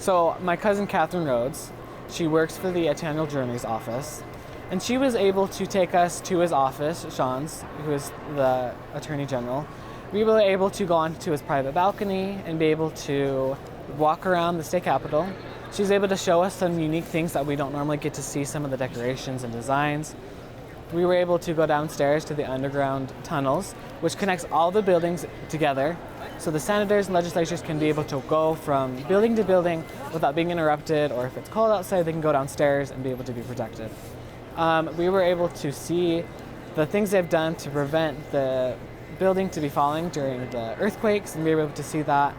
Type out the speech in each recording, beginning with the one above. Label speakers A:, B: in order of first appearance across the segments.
A: So my cousin Catherine Rhodes, she works for the Attorney General's office, and she was able to take us to his office, Sean's, who is the Attorney General. We were able to go onto his private balcony and be able to walk around the state capitol. She was able to show us some unique things that we don't normally get to see, some of the decorations and designs. We were able to go downstairs to the underground tunnels, which connects all the buildings together. So the senators and legislators can be able to go from building to building without being interrupted, or if it's cold outside, they can go downstairs and be able to be protected. We were able to see the things they've done to prevent the building to be falling during the earthquakes, and we were able to see that.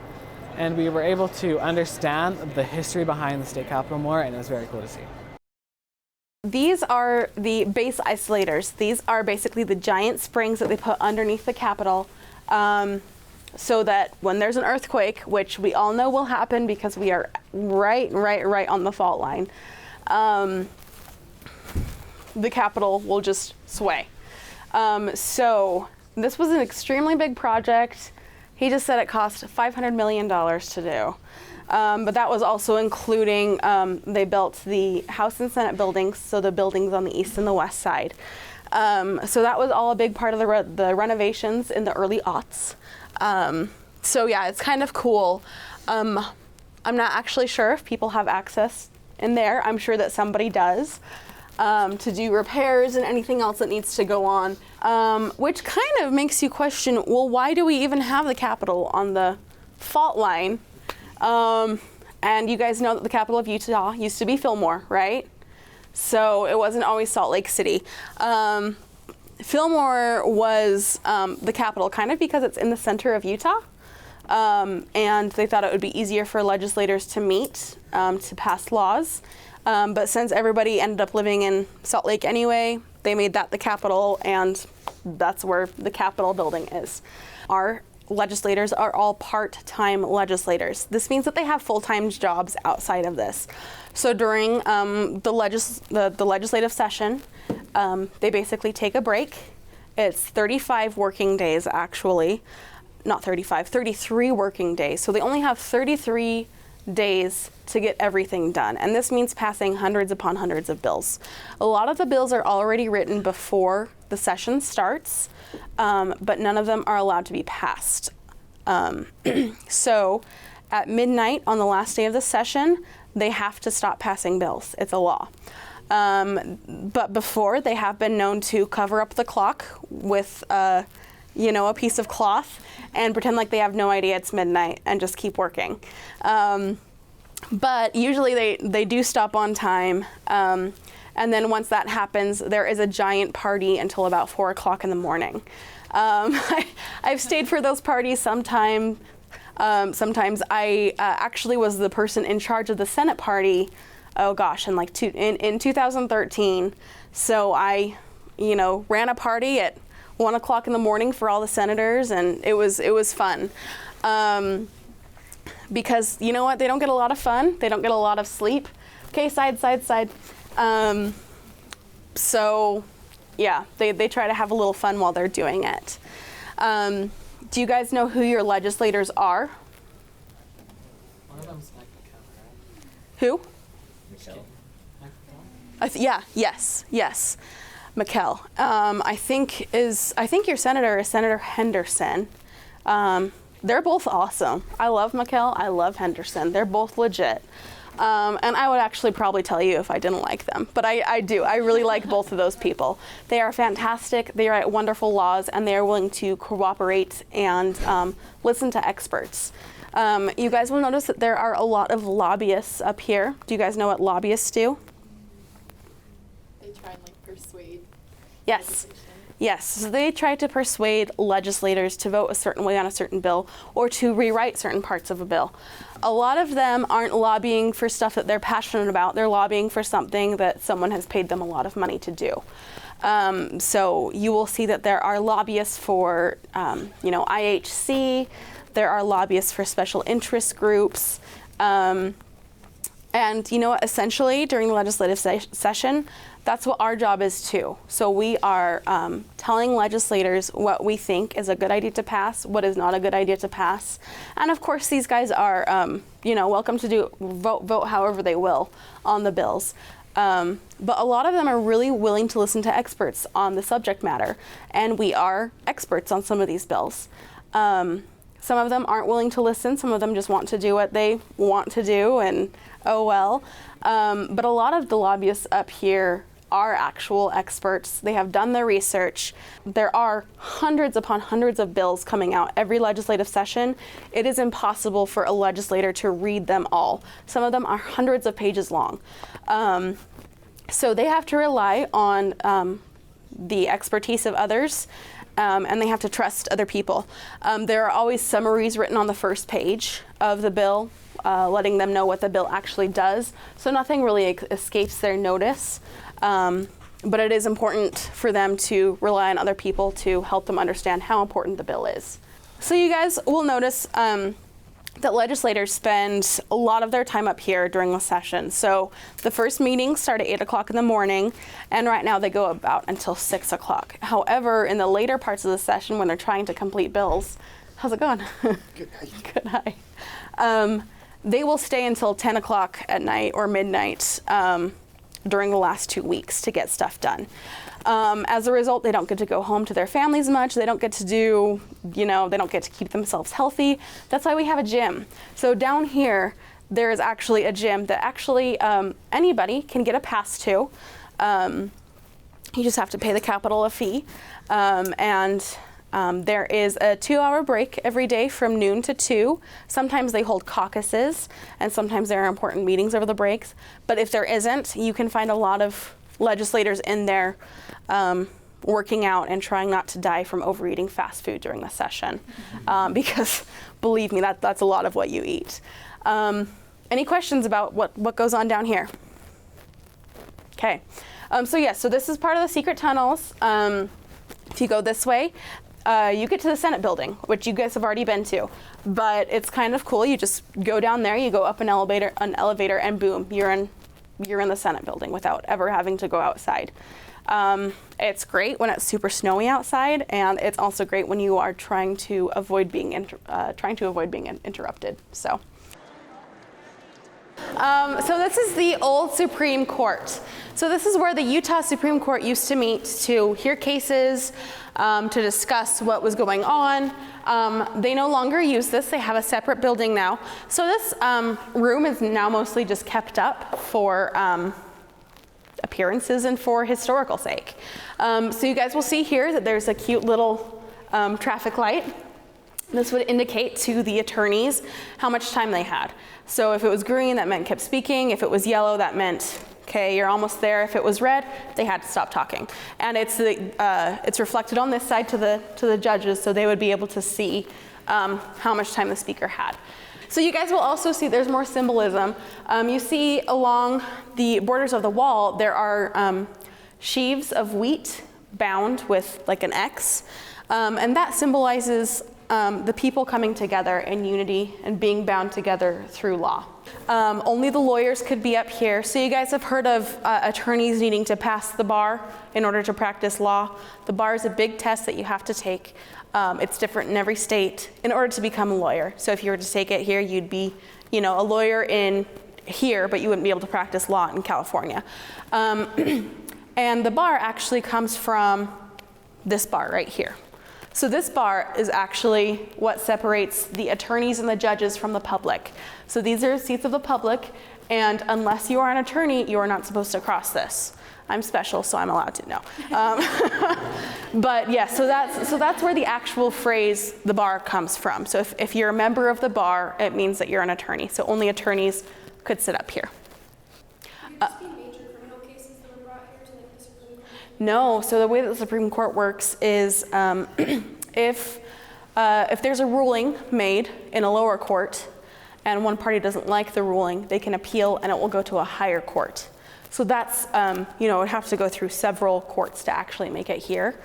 A: And we were able to understand the history behind the state capitol more, and it was very cool to see.
B: These are the base isolators. These are basically the giant springs that they put underneath the Capitol so that when there's an earthquake, which we all know will happen because we are right on the fault line, the Capitol will just sway. So this was an extremely big project. He just said it cost $500 million to do. But that was also including, they built the House and Senate buildings, so the buildings on the east and the west side. So that was all a big part of the renovations in the early aughts. So yeah, it's kind of cool. I'm not actually sure if people have access in there. I'm sure that somebody does to do repairs and anything else that needs to go on, which kind of makes you question, well, why do we even have the Capitol on the fault line? And you guys know that the capital of Utah used to be Fillmore, right? So it wasn't always Salt Lake City. Fillmore was the capital kind of because it's in the center of Utah. And they thought it would be easier for legislators to meet to pass laws. But since everybody ended up living in Salt Lake anyway, they made that the capital, and that's where the Capitol building is. Our legislators are all part-time legislators. This means that they have full-time jobs outside of this. So during the legislative session, they basically take a break. It's 35 working days, actually. Not 35, 33 working days. So they only have 33 days to get everything done. And this means passing hundreds upon hundreds of bills. A lot of the bills are already written before the session starts, but none of them are allowed to be passed. So at midnight on the last day of the session, they have to stop passing bills. It's a law. But before, they have been known to cover up the clock with a piece of cloth and pretend like they have no idea it's midnight and just keep working. But usually they do stop on time. And then once that happens, there is a giant party until about 4 o'clock in the morning. I've stayed for those parties sometimes. I actually was the person in charge of the Senate party, oh gosh, in 2013. So I, ran a party at 1 o'clock in the morning for all the senators, and it was fun. Because you know what? They don't get a lot of fun. They don't get a lot of sleep. Okay, side. So yeah, they try to have a little fun while they're doing it. Do you guys know who your legislators are?
A: One of them's Mike McKell, right?
B: Who?
A: McKell?
B: Yes. McKell. I think your senator is Senator Henderson. They're both awesome. I love McKell. I love Henderson. They're both legit. And I would actually probably tell you if I didn't like them, but I do. I really like both of those people. They are fantastic. They write wonderful laws, and they are willing to cooperate and listen to experts. You guys will notice that there are a lot of lobbyists up here. Do you guys know what lobbyists do?
C: They try and persuade.
B: Yes. Yes, so they try to persuade legislators to vote a certain way on a certain bill or to rewrite certain parts of a bill. A lot of them aren't lobbying for stuff that they're passionate about. They're lobbying for something that someone has paid them a lot of money to do. So you will see that there are lobbyists for, IHC. There are lobbyists for special interest groups. And essentially during the legislative session, that's what our job is too. So we are telling legislators what we think is a good idea to pass, what is not a good idea to pass. And of course, these guys are, welcome to vote however they will on the bills. But a lot of them are really willing to listen to experts on the subject matter. And we are experts on some of these bills. Some of them aren't willing to listen. Some of them just want to do what they want to do, and oh well. But a lot of the lobbyists up here are actual experts. They have done their research. There are hundreds upon hundreds of bills coming out every legislative session. It is impossible for a legislator to read them all. Some of them are hundreds of pages long. So they have to rely on the expertise of others, and they have to trust other people. There are always summaries written on the first page of the bill, letting them know what the bill actually does. So nothing really escapes their notice. But it is important for them to rely on other people to help them understand how important the bill is. So you guys will notice that legislators spend a lot of their time up here during the session. So the first meetings start at 8 o'clock in the morning, and right now they go about until 6 o'clock. However, in the later parts of the session when they're trying to complete bills, how's it going?
D: Good night.
B: Good night. They will stay until 10 o'clock at night or midnight during the last 2 weeks to get stuff done. As a result, they don't get to go home to their families much. They don't get to do, they don't get to keep themselves healthy. That's why we have a gym. So down here, there is actually a gym that actually anybody can get a pass to. You just have to pay the capital a fee. There is a 2-hour break every day from noon to 2. Sometimes they hold caucuses, and sometimes there are important meetings over the breaks. But if there isn't, you can find a lot of legislators in there working out and trying not to die from overeating fast food during the session. Because believe me, that's a lot of what you eat. Any questions about what goes on down here? Okay. So this is part of the secret tunnels. If you go this way, you get to the Senate building, which you guys have already been to. But it's kind of cool. You just go down there, you go up an elevator, and boom, you're in the Senate building without ever having to go outside. It's great when it's super snowy outside, and it's also great when you are trying to avoid being interrupted. So this is the old Supreme Court. So this is where the Utah Supreme Court used to meet to hear cases, to discuss what was going on. They no longer use this. They have a separate building now. So this room is now mostly just kept up for appearances and for historical sake. So you guys will see here that there's a cute little traffic light. This would indicate to the attorneys how much time they had. So if it was green, that meant kept speaking. If it was yellow, that meant, okay, you're almost there. If it was red, they had to stop talking. And it's reflected on this side to the judges, so they would be able to see how much time the speaker had. So you guys will also see there's more symbolism. You see along the borders of the wall, there are sheaves of wheat bound with like an X, and that symbolizes the people coming together in unity and being bound together through law. Only the lawyers could be up here. So you guys have heard of attorneys needing to pass the bar in order to practice law. The bar is a big test that you have to take. It's different in every state in order to become a lawyer. So if you were to take it here, you'd be, a lawyer in here, but you wouldn't be able to practice law in California. And the bar actually comes from this bar right here. So this bar is actually what separates the attorneys and the judges from the public. So these are seats of the public, and unless you are an attorney, you are not supposed to cross this. I'm special, so I'm allowed to know. But yeah, so that's where the actual phrase, the bar, comes from. So if you're a member of the bar, it means that you're an attorney. So only attorneys could sit up here.
E: Could this be major criminal cases that were brought here to the Supreme Court?
B: No, so the way that the Supreme Court works is if there's a ruling made in a lower court and one party doesn't like the ruling, they can appeal and it will go to a higher court. So that's, it would have to go through several courts to actually make it here.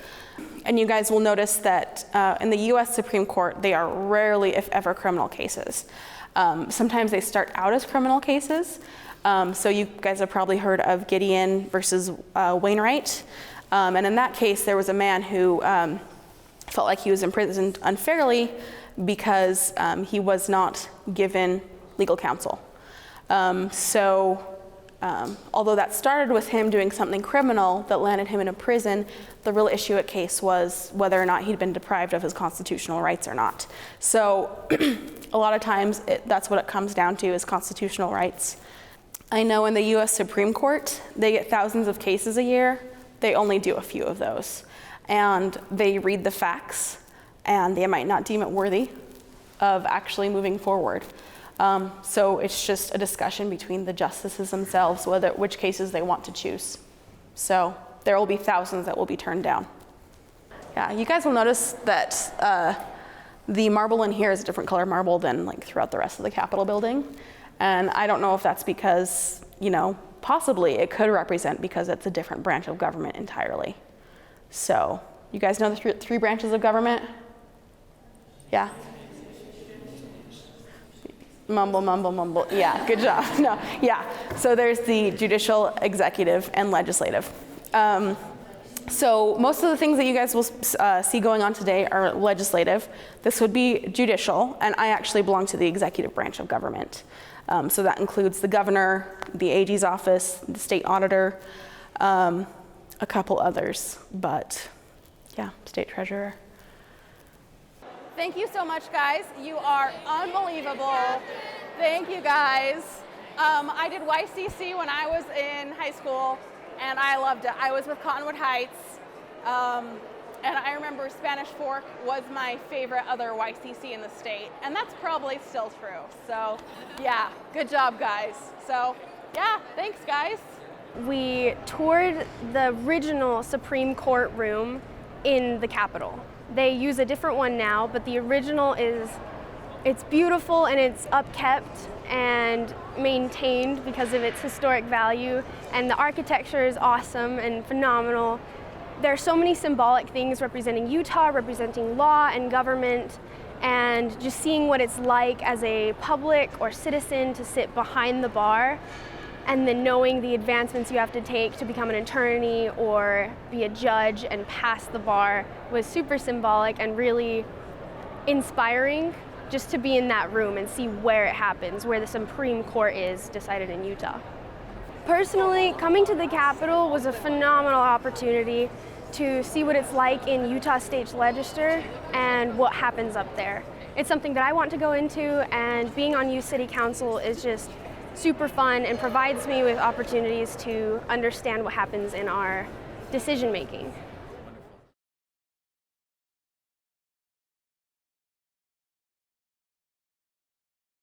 B: And you guys will notice that in the US Supreme Court, they are rarely, if ever, criminal cases. Sometimes they start out as criminal cases, So you guys have probably heard of Gideon versus Wainwright. And in that case, there was a man who felt like he was imprisoned unfairly because he was not given legal counsel. Although that started with him doing something criminal that landed him in a prison, the real issue at case was whether or not he'd been deprived of his constitutional rights or not. So a lot of times that's what it comes down to, is constitutional rights. I know in the US Supreme Court, they get thousands of cases a year. They only do a few of those. And they read the facts, and they might not deem it worthy of actually moving forward. So it's just a discussion between the justices themselves, which cases they want to choose. So there will be thousands that will be turned down. Yeah, you guys will notice that the marble in here is a different color marble than like throughout the rest of the Capitol building. And I don't know if that's because, possibly it could represent because it's a different branch of government entirely. So you guys know the three branches of government? Yeah. Mumble, mumble, mumble. Yeah, good job. No, yeah. So there's the judicial, executive, and legislative. So most of the things that you guys will see going on today are legislative. This would be judicial, and I actually belong to the executive branch of government. So that includes the governor, the AG's office, the state auditor, a couple others, but yeah, state treasurer.
D: Thank you so much, guys. You are unbelievable. Thank you, guys. I did YCC when I was in high school, and I loved it. I was with Cottonwood Heights, and I remember Spanish Fork was my favorite other YCC in the state, and that's probably still true. So, yeah, good job, guys. So, yeah, thanks, guys.
E: We toured the original Supreme Court room in the Capitol. They use a different one now, but the original it's beautiful and it's upkept and maintained because of its historic value, and the architecture is awesome and phenomenal. There are so many symbolic things representing Utah, representing law and government, and just seeing what it's like as a public or citizen to sit behind the bar, and then knowing the advancements you have to take to become an attorney or be a judge and pass the bar was super symbolic and really inspiring, just to be in that room and see where it happens, where the Supreme Court is decided in Utah. Personally, coming to the Capitol was a phenomenal opportunity to see what it's like in Utah State Legislature and what happens up there. It's something that I want to go into, and being on U City Council is just super fun and provides me with opportunities to understand what happens in our decision making.